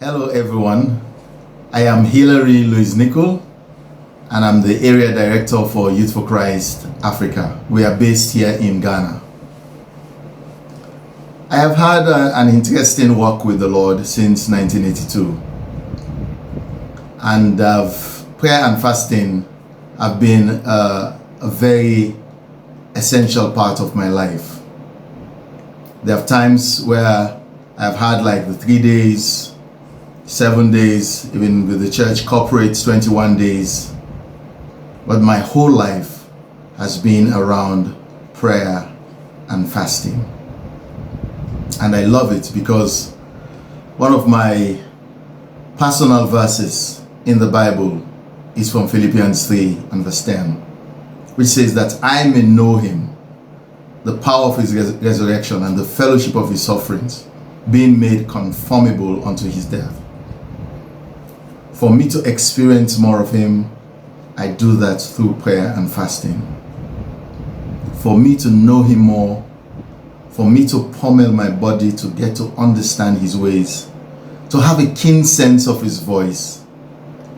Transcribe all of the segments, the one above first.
Hello everyone, I am Hilary Louis Nicol and I'm the Area Director for Youth for Christ Africa. We are based here in Ghana. I have had an interesting walk with the Lord since 1982, and prayer and fasting have been a very essential part of my life. There are times where I've had like the 3 days, 7 days, even with the church corporate 21 days, but my whole life has been around prayer and fasting. And I love it because one of my personal verses in the Bible is from Philippians 3 and verse 10, which says that I may know him, the power of his resurrection and the fellowship of his sufferings, being made conformable unto his death. For me to experience more of him, I do that through prayer and fasting. For me to know him more, for me to pummel my body to get to understand his ways, to have a keen sense of his voice,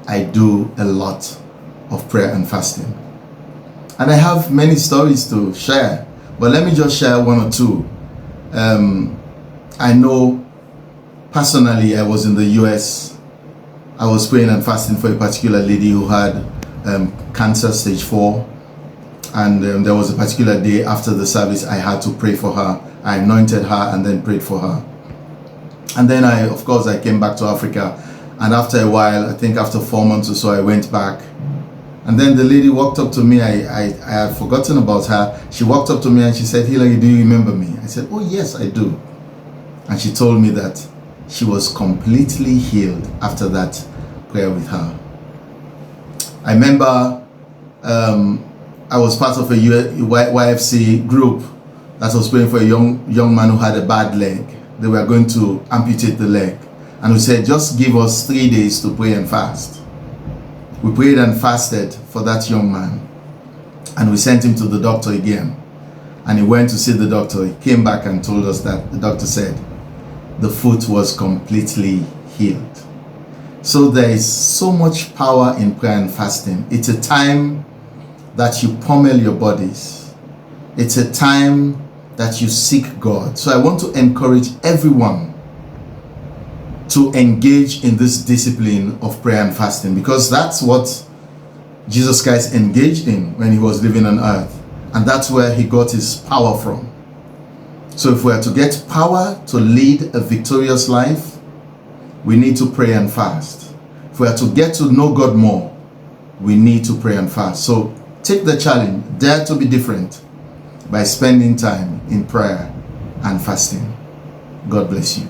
I do a lot of prayer and fasting. And I have many stories to share, but let me just share one or two. I know personally I was in the US. I was praying and fasting for a particular lady who had cancer stage 4, and there was a particular day after the service I had to pray for her. I anointed her and then prayed for her. And then of course I came back to Africa, and after a while, I think after 4 months or so, I went back. And then the lady walked up to me. I had forgotten about her. She walked up to me and she said, "Hilary, do you remember me?" I said, "Oh yes, I do." And she told me that she was completely healed after that prayer with her. I remember I was part of a YFC group that was praying for a young man who had a bad leg. They were going to amputate the leg. And we said, just give us 3 days to pray and fast. We prayed and fasted for that young man. And we sent him to the doctor again. And he went to see the doctor. He came back and told us that the doctor said the foot was completely healed. So there is so much power in prayer and fasting. It's a time that you pummel your bodies. It's a time that you seek God. So I want to encourage everyone to engage in this discipline of prayer and fasting, because that's what Jesus Christ engaged in when he was living on earth. And that's where he got his power from. So if we are to get power to lead a victorious life, we need to pray and fast. If we are to get to know God more, we need to pray and fast. So take the challenge, dare to be different by spending time in prayer and fasting. God bless you.